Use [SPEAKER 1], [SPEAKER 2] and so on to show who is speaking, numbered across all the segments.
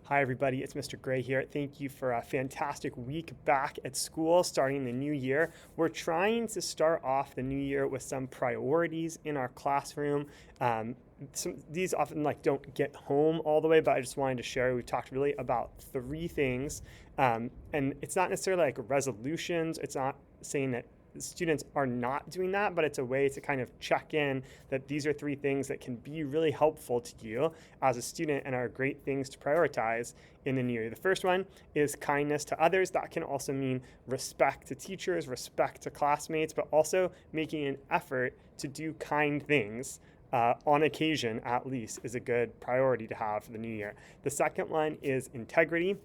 [SPEAKER 1] Hi, everybody. It's Mr. Gray here. Thank you for a fantastic week back at school, starting the new year. We're trying to start off the new year with some priorities in our classroom. These often don't get home all the way, but I just wanted to share. We've talked really about three things, and it's not necessarily like resolutions. It's not saying that students are not doing that, but it's a way to kind of check in that these are three things that can be really helpful to you as a student and are great things to prioritize in the new year. The first one is kindness to others. That can also mean respect to teachers, respect to classmates, but also making an effort to do kind things on occasion, at least, is a good priority to have for the new year. The second one is integrity.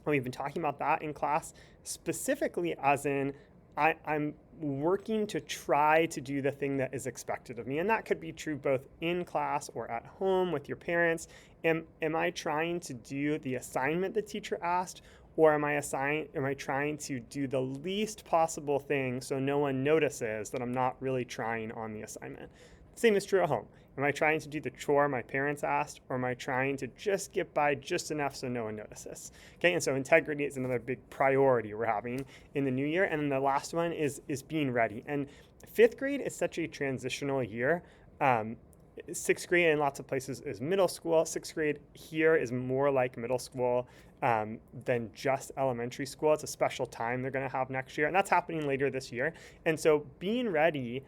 [SPEAKER 1] We've been talking about that in class, specifically as in I'm working to try to do the thing that is expected of me. And that could be true both in class or at home with your parents. Am I trying to do the assignment the teacher asked? Or am I trying to do the least possible thing so no one notices that I'm not really trying on the assignment? Same is true at home. Am I trying to do the chore my parents asked, or am I trying to just get by just enough so no one notices? Okay, and so integrity is another big priority we're having in the new year. And then the last one is being ready. And fifth grade is such a transitional year. Sixth grade in lots of places is middle school. Sixth grade here is more like middle school than just elementary school. It's a special time they're going to have next year, and that's happening later this year. And so being ready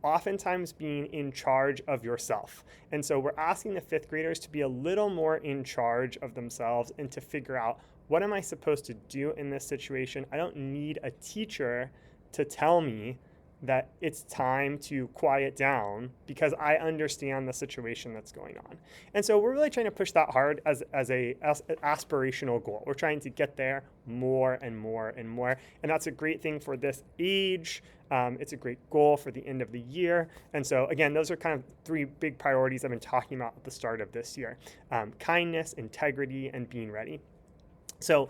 [SPEAKER 1] oftentimes being in charge of yourself. And so we're asking the fifth graders to be a little more in charge of themselves and to figure out, what am I supposed to do in this situation? I don't need a teacher to tell me that it's time to quiet down because I understand the situation that's going on. And so we're really trying to push that hard as an aspirational goal. We're trying to get there more and more and more. And that's a great thing for this age. It's a great goal for the end of the year. And so again, those are kind of three big priorities I've been talking about at the start of this year. Kindness, integrity, and being ready. So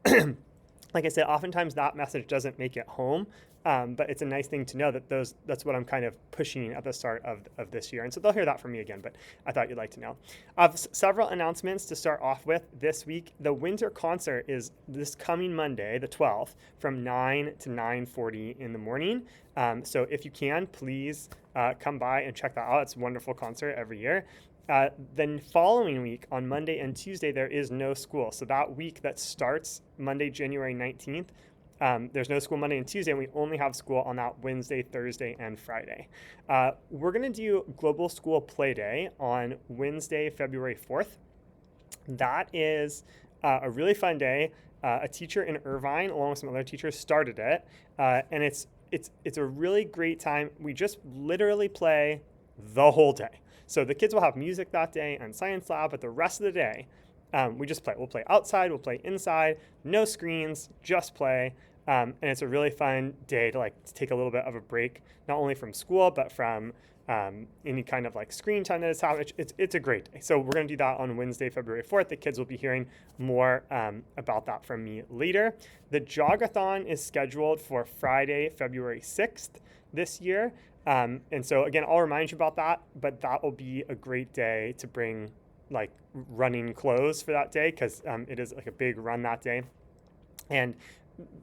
[SPEAKER 1] like I said, oftentimes that message doesn't make it home, but it's a nice thing to know that that's what I'm kind of pushing at the start of this year. And so they'll hear that from me again, but I thought you'd like to know. I have several announcements to start off with this week. The winter concert is this coming Monday, the 12th, from 9 to 9:40 in the morning. So if you can, please come by and check that out. It's a wonderful concert every year. Then following week, on Monday and Tuesday, there is no school. So that week that starts Monday, January 19th, there's no school Monday and Tuesday, and we only have school on that Wednesday, Thursday, and Friday. We're going to do Global School Play Day on Wednesday, February 4th. That is a really fun day. A teacher in Irvine, along with some other teachers, started it, and it's a really great time. We just literally play the whole day. So the kids will have music that day and science lab, but the rest of the day, we just play. We'll play outside, we'll play inside, no screens, just play. And it's a really fun day to take a little bit of a break, not only from school, but from any kind of screen time that is happening. It's a great day. So we're going to do that on Wednesday, February 4th. The kids will be hearing more about that from me later. The Jogathon is scheduled for Friday, February 6th this year. And so again, I'll remind you about that, but that will be a great day to bring running clothes for that day, because it is a big run that day. And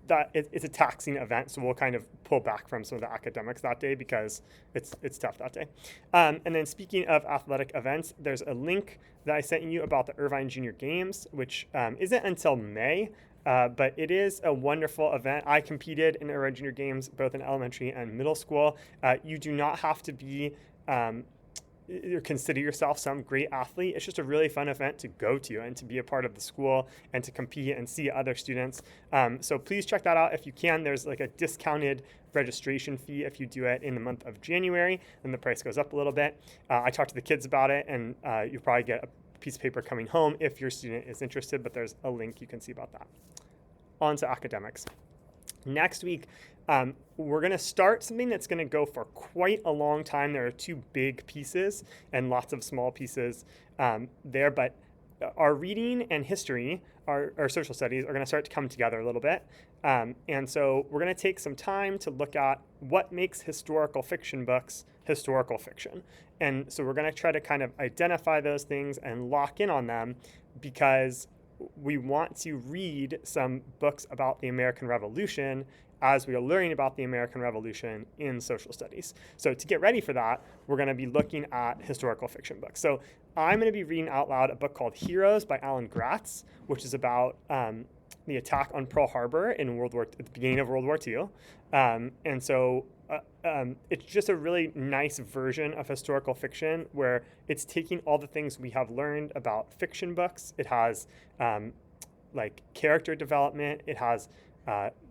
[SPEAKER 1] that it's a taxing event, so we'll kind of pull back from some of the academics that day because it's tough that day. And then speaking of athletic events, there's a link that I sent you about the Irvine Junior Games, which isn't until May, but it is a wonderful event. I competed in the Irvine Junior Games both in elementary and middle school. You do not have to be or consider yourself some great athlete. It's just a really fun event to go to and to be a part of the school and to compete and see other students. So please check that out if you can. There's a discounted registration fee if you do it in the month of January, and the price goes up a little bit. I talked to the kids about it, and you'll probably get a piece of paper coming home if your student is interested, but there's a link you can see about that. On to academics. Next week, we're going to start something that's going to go for quite a long time. There are two big pieces and lots of small pieces there, but our reading and history, our social studies, are going to start to come together a little bit. And so we're going to take some time to look at what makes historical fiction books historical fiction. And so we're going to try to kind of identify those things and lock in on them, because we want to read some books about the American Revolution as we are learning about the American Revolution in social studies. So to get ready for that, we're going to be looking at historical fiction books. So I'm going to be reading out loud a book called Heroes by Alan Gratz, which is about the attack on Pearl Harbor at the beginning of World War II. And so it's just a really nice version of historical fiction where it's taking all the things we have learned about fiction books. It has like character development. It has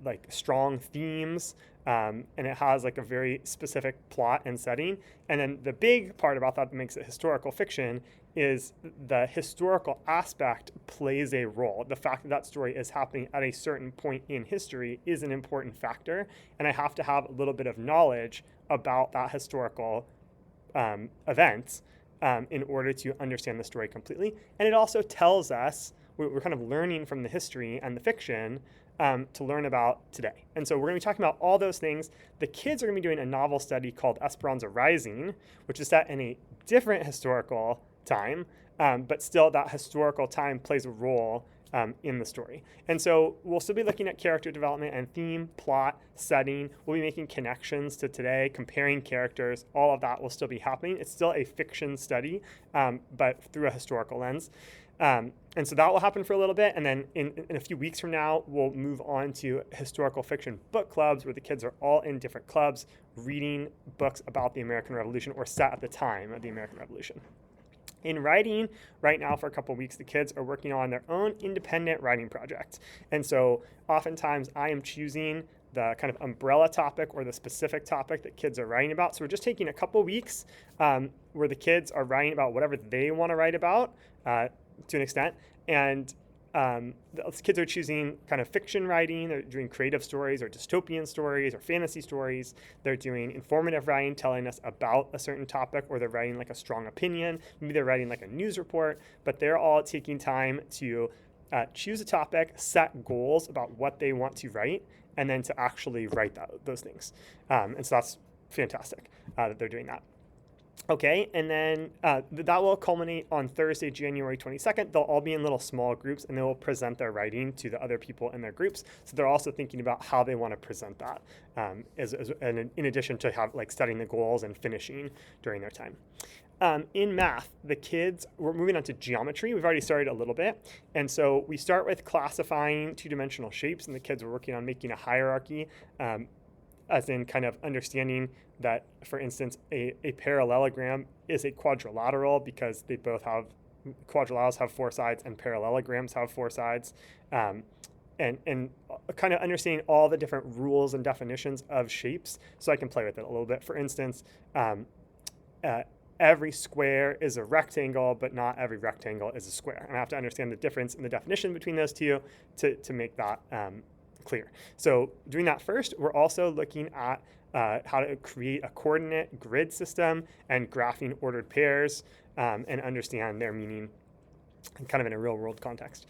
[SPEAKER 1] like strong themes, and it has like a very specific plot and setting. And then the big part about that makes it historical fiction is the historical aspect plays a role. The fact that that story is happening at a certain point in history is an important factor, and I have to have a little bit of knowledge about that historical event in order to understand the story completely. And it also tells us, we're kind of learning from the history and the fiction to learn about today. And so we're going to be talking about all those things. The kids are going to be doing a novel study called Esperanza Rising, which is set in a different historical time, but still that historical time plays a role in the story. And so we'll still be looking at character development and theme, plot, setting. We'll be making connections to today, comparing characters. All of that will still be happening. It's still a fiction study, but through a historical lens. And so that will happen for a little bit. And then in a few weeks from now, we'll move on to historical fiction book clubs where the kids are all in different clubs reading books about the American Revolution or set at the time of the American Revolution. In writing, right now for a couple of weeks, the kids are working on their own independent writing project. And so oftentimes I am choosing the kind of umbrella topic or the specific topic that kids are writing about. So we're just taking a couple of weeks where the kids are writing about whatever they want to write about to an extent. And the kids are choosing kind of fiction writing. They're doing creative stories or dystopian stories or fantasy stories. They're doing informative writing, telling us about a certain topic, or they're writing like a strong opinion. Maybe they're writing like a news report, but they're all taking time to choose a topic, set goals about what they want to write, and then to actually write those things. And so that's fantastic that they're doing that. Okay, and then that will culminate on Thursday, January 22nd. They'll all be in little small groups, and they will present their writing to the other people in their groups. So they're also thinking about how they want to present that, and in addition to setting the goals and finishing during their time. In math, we're moving on to geometry. We've already started a little bit. And so we start with classifying two-dimensional shapes, and the kids are working on making a hierarchy, as in kind of understanding that, for instance, a parallelogram is a quadrilateral because quadrilaterals have 4 sides and parallelograms have 4 sides. And kind of understanding all the different rules and definitions of shapes so I can play with it a little bit. For instance, every square is a rectangle, but not every rectangle is a square. And I have to understand the difference in the definition between those two to make that clear. So doing that first, we're also looking at how to create a coordinate grid system and graphing ordered pairs and understand their meaning kind of in a real world context.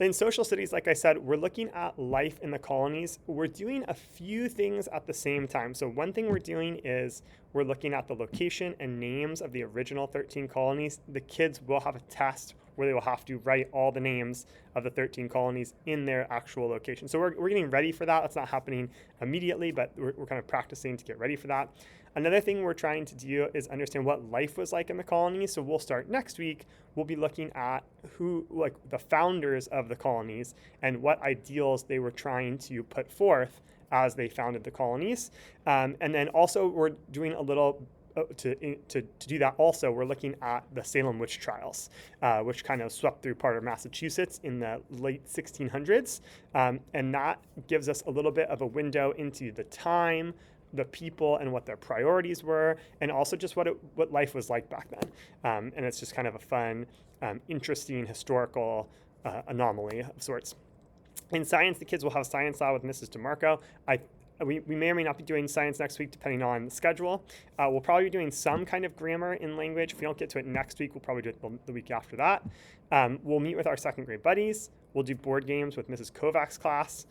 [SPEAKER 1] In social studies, like I said, we're looking at life in the colonies. We're doing a few things at the same time. So one thing we're doing is we're looking at the location and names of the original 13 colonies. The kids will have a test where they will have to write all the names of the 13 colonies in their actual location. So we're getting ready for that. That's not happening immediately, but we're kind of practicing to get ready for that. Another thing we're trying to do is understand what life was like in the colonies. So we'll start next week. We'll be looking at the founders of the colonies and what ideals they were trying to put forth as they founded the colonies. And then also we're doing a little to do that also, we're looking at the Salem witch trials, which kind of swept through part of Massachusetts in the late 1600s. And that gives us a little bit of a window into the time, the people, and what their priorities were, and also just what life was like back then. And it's just kind of a fun, interesting historical anomaly of sorts. In science, the kids will have science lab with Mrs. DeMarco. We may or may not be doing science next week, depending on the schedule. We'll probably be doing some kind of grammar in language. If we don't get to it next week, we'll probably do it the week after that. We'll meet with our second grade buddies. We'll do board games with Mrs. Kovac's class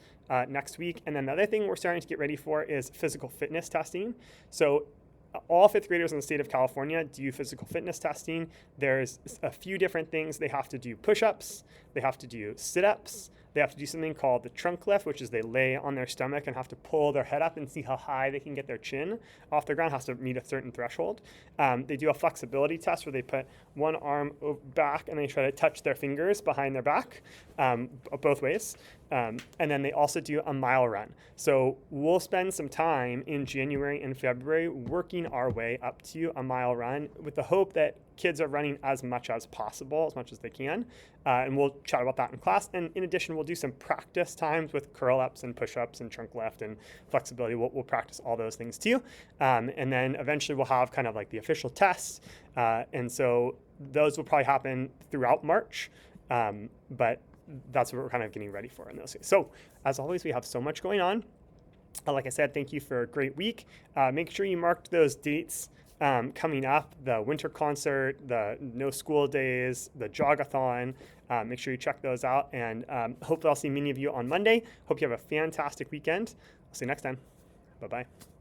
[SPEAKER 1] next week. And then the other thing we're starting to get ready for is physical fitness testing. So all fifth graders in the state of California do physical fitness testing. There's a few different things. They have to do push-ups, they have to do sit-ups, they have to do something called the trunk lift, which is they lay on their stomach and have to pull their head up and see how high they can get their chin off the ground. Has to meet a certain threshold. They do a flexibility test where they put one arm back and they try to touch their fingers behind their back, both ways. And then they also do a mile run. So we'll spend some time in January and February working our way up to a mile run with the hope that kids are running as much as possible, as much as they can. And we'll chat about that in class. And in addition, we'll do some practice times with curl ups and push ups and trunk lift and flexibility. We'll practice all those things too. And then eventually we'll have kind of like the official tests. And so those will probably happen throughout March. But that's what we're kind of getting ready for in those days. So as always, we have so much going on. Like I said, thank you for a great week. Make sure you marked those dates coming up, the winter concert, the no school days, the jogathon. Make sure you check those out. And hopefully I'll see many of you on Monday. Hope you have a fantastic weekend. I'll see you next time. Bye-bye.